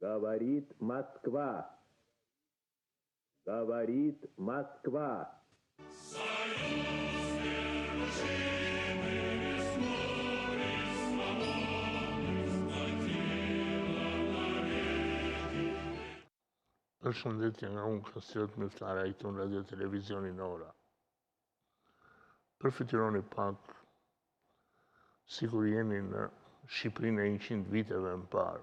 Говорит Москва. Говорит Москва. Përshëndetje nga unë Kastriot Myftaraj këtu në Radio Televizionin Ora. Përfytyroni pak sikur jeni në Shqipërinë e 100 viteve më parë,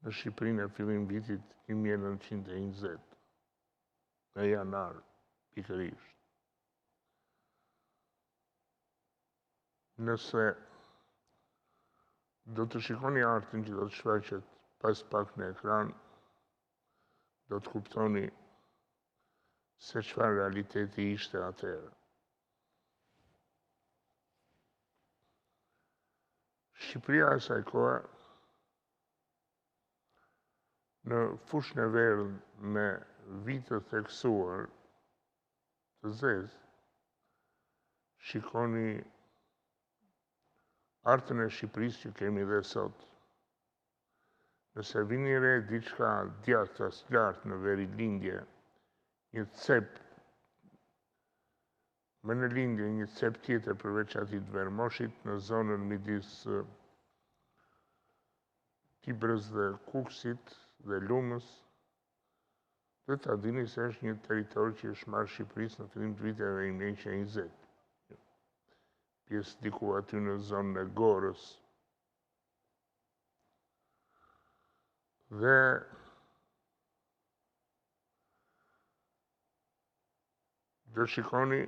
në Shqipërinë e fillimvitit 1920, në janar, pikërisht. Nëse do të shikoni hartën që do të shfaqet pas pak në ekran, do të kuptoni se çfarë realiteti ishte atëherë. Shqipëria e asaj kohe, në fushën e verën me vitë theksuar të zezë, shikoni hartën e Shqipërisë që kemi dhe sot. Nëse vini re diçka djathtas lartë në veri lindje, një cep, më në lindje një cep tjetër përveç atij të vermoshit në zonën midis Tibrës dhe Kukësit dhe Lumës, dhe ta dini se është një territor që është marrë Shqipërisë në fillim të viteve 1920. Pjesë diku aty në zonën e Gorës. Dhe do shikoni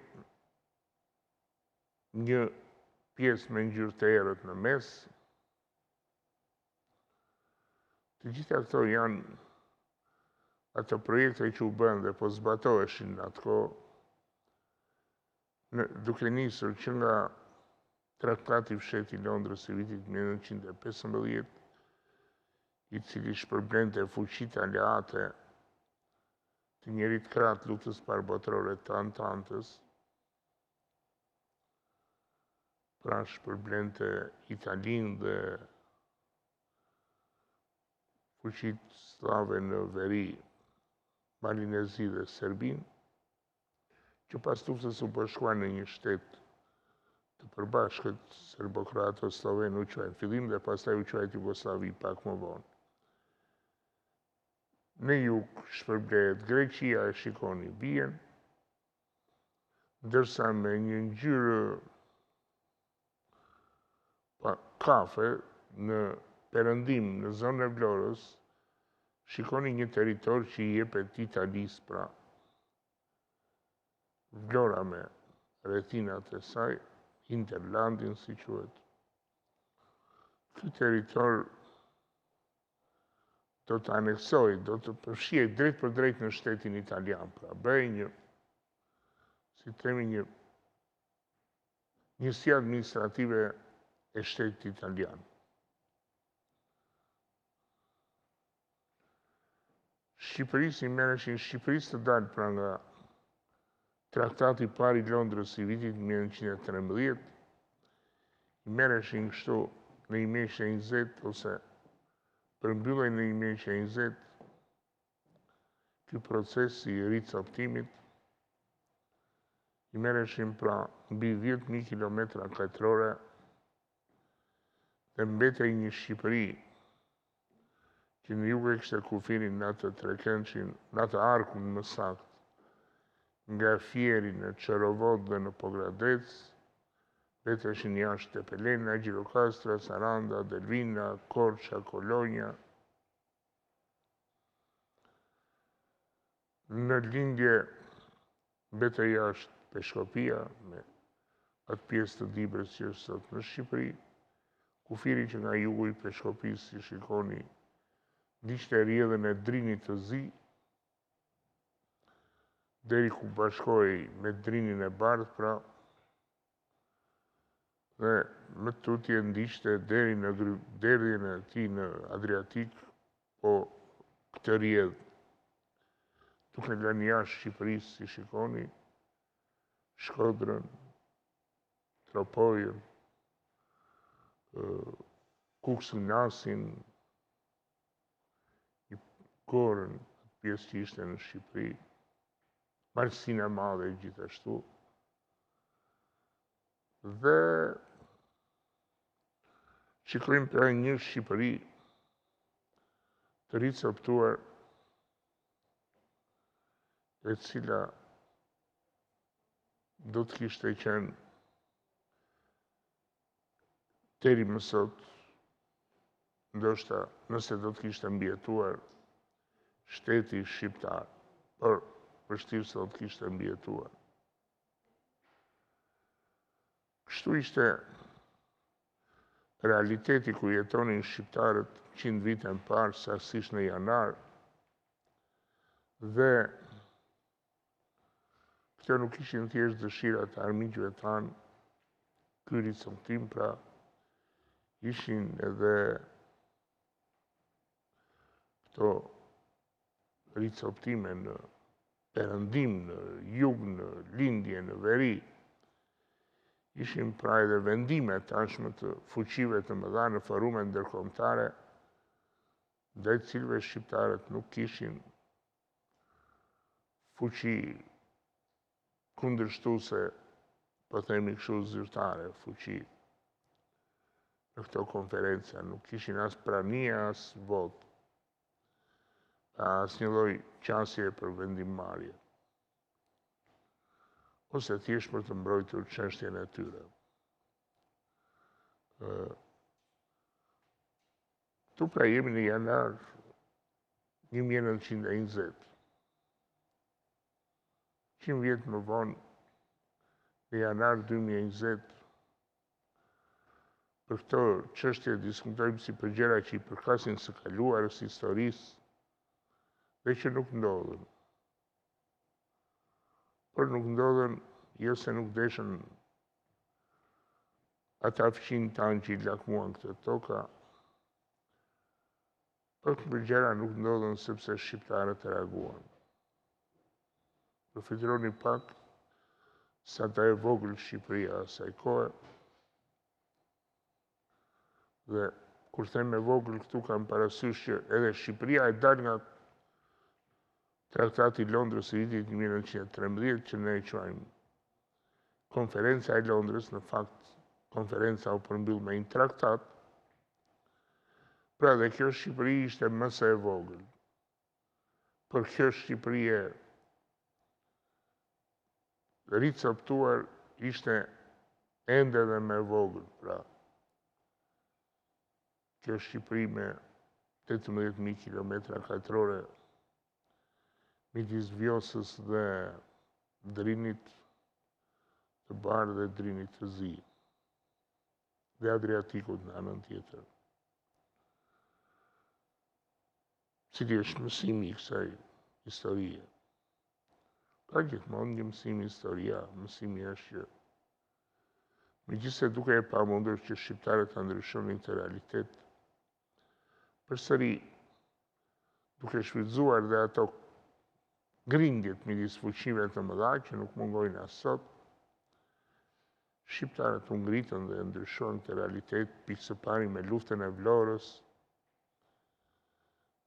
një pjesë me ngjyrë të errët në mes. Të gjitha këto janë ato projekte që u bën dhe po zbatoheshin në atë kohë, duke nisur që nga Traktati fsheti i Londrës i vitit 1915, i cili shpërblente fuqitë aleate të njerit krahët luftës parë botërore të Antantës, pra shpërblente Italinë dhe fuqitë slave në veri, Malinezi dhe Serbinë, që pas luftës u bashkuan në një shtet të përbashkët serbo-kroato-sloven u quajnë fillim dhe pastaj u quajt Jugosllavi pak më vonë. Në jug shpërblehet Greqia e shikoni bien, ndërsa me një ngjyrë kafe në perëndim në zonën e Vlorës, shikoni një territor që i jepet Italisë, pra Vlora me rrethinat e saj, Interlandin si quhet. Ky territor do të aneksoj, do të përfshihej drejt për drejt në shtetin italian, pra bëhej një, si themi, një njësi administrative e shtetit italian. Shqipërisë i merreshin Shqipërisë të dalë pra nga Traktati parë i Londrës i vitit 1913, i merreshin kështu në 1920 ose përmbyllej në 1920 ky proces i ricoptimit, i merreshin pra mbi 10.000 kilometra katrorë dhe mbetej një Shqipëri që në jug e kishte kufirin në atë trekëndshin, në atë arkun më saktë, nga Fieri në Çorovod dhe në Pogradec, mbeteshin jashtë Tepelena, Gjirokastra, Saranda, Delvina, Korça, Kolonja. Në lindje mbetej jashtë Peshkopia, me atë pjesë të Dibrës që është sot në Shqipëri, kufiri që nga jugu i Peshkopisë, si shikoni, diqte rrjedhën e Drinit të Zi, deri ku bashkohej me Drinin e Bardhë, pra, dhe më tutje ndiqte deri në derdhjen e tij në Adriatik, po këtë rrjedhë, duke lënë jashtë Shqipërisë, si shikoni, Shkodrën, Tropojën, Kuksinasin, korën, pjesë që ishte në Shqipëri, marrësinë e madhe gjithashtu. Dhe shikojmë pra një Shqipëri të ricoptuar, e cila do të kishte qenë deri më sot, ndoshta nëse do të kishte mbijetuar shteti shqiptar, por vështirë se do të kishte mbijetuar. Kështu ishte realiteti ku jetonin shqiptarët 100 vite më parë, saktësisht në janar, dhe këto nuk ishin thjesht dëshirat e armiqve tanë, ky ricoptim pra ishin edhe këto ricoptime në perëndim, në jug, në lindje, në veri, ishin pra edhe vendime tashmë të fuqive të mëdha në forume ndërkombëtare, ndaj të cilëve shqiptarët nuk kishin fuqi kundërshtuese, po themi kështu zyrtare, fuqi në këto konferenca, nuk kishin as prania, as votë, as një lloj qasje për vendimmarrje, ose thjesht për të mbrojtur çështjen e tyre. Tu pra jemi në janar 1920. 100 vjet më vonë, në janar 2020, për këto çështje diskutojmë si për gjëra që i përkasin së kaluarës, historisë, dhe që nuk ndodhen. Por nuk ndodhen jo se nuk deshën ata fëqinj tanë që i lakmuan këtë toka, por këto gjëra nuk ndodhen sepse shqiptarët reaguan. Përfytyroni pak sa ta e vogël Shqipëria asaj kohe, dhe kur them e vogël këtu kam parasysh që edhe Shqipëria e dal nga Traktati i Londrës i vitit 1913, që ne e quajmë konferenca e Londrës, në fakt konferenca u përmbyll me një traktat. Pra dhe kjo Shqipëri ishte më së e vogël. Por kjo Shqipëri e ricoptuar ishte ende dhe më e vogël, pra. Kjo Shqipëri me 18.000 kilometra katrorë midis Vjosës dhe Drinit të Bardhë dhe Drinit të Zi, dhe Adriatikut në anën tjetër. Cili është mësimi i kësaj historie? Ka gjithmonë një mësimi historia, mësimi është që megjithëse duke e pamundur që shqiptarët ta ndryshonin të realitet, përsëri duke shfrytzuar dhe ato grindjet midis fuqive të mëdha që nuk mungojnë as sot, shqiptarët u ngritën dhe ndryshuan të realitet, pikë së pari me luftën e Vlorës,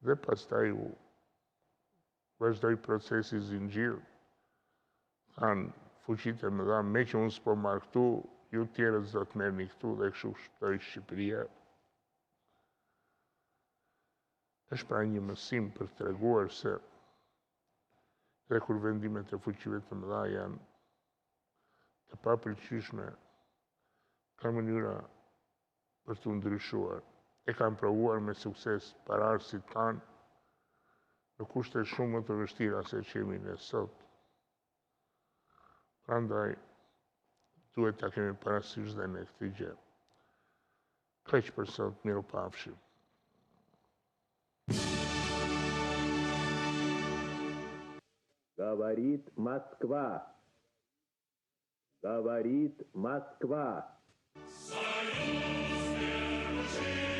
dhe pastaj u vazhdoi procesi zinxhir. Thanë fuqitë e mëdha, me që unë s'po marr këtu, ju tjerët do të merrni këtu, dhe kështu shpërtoi Shqipëria. Është pra një mësim për të treguar se dhe kur vendimet e fuqive të mëdha janë të papëlqyeshme, ka mënyra për të ndryshuar. E kanë provuar me sukses pararësit tanë në kushte shumë më të vështira se që jemi ne sot. Prandaj duhet ta kemi parasysh dhe ne këtë gjë. Kaq për sot, mirupafshim. Говорит Москва. Говорит Москва. Союз вершин.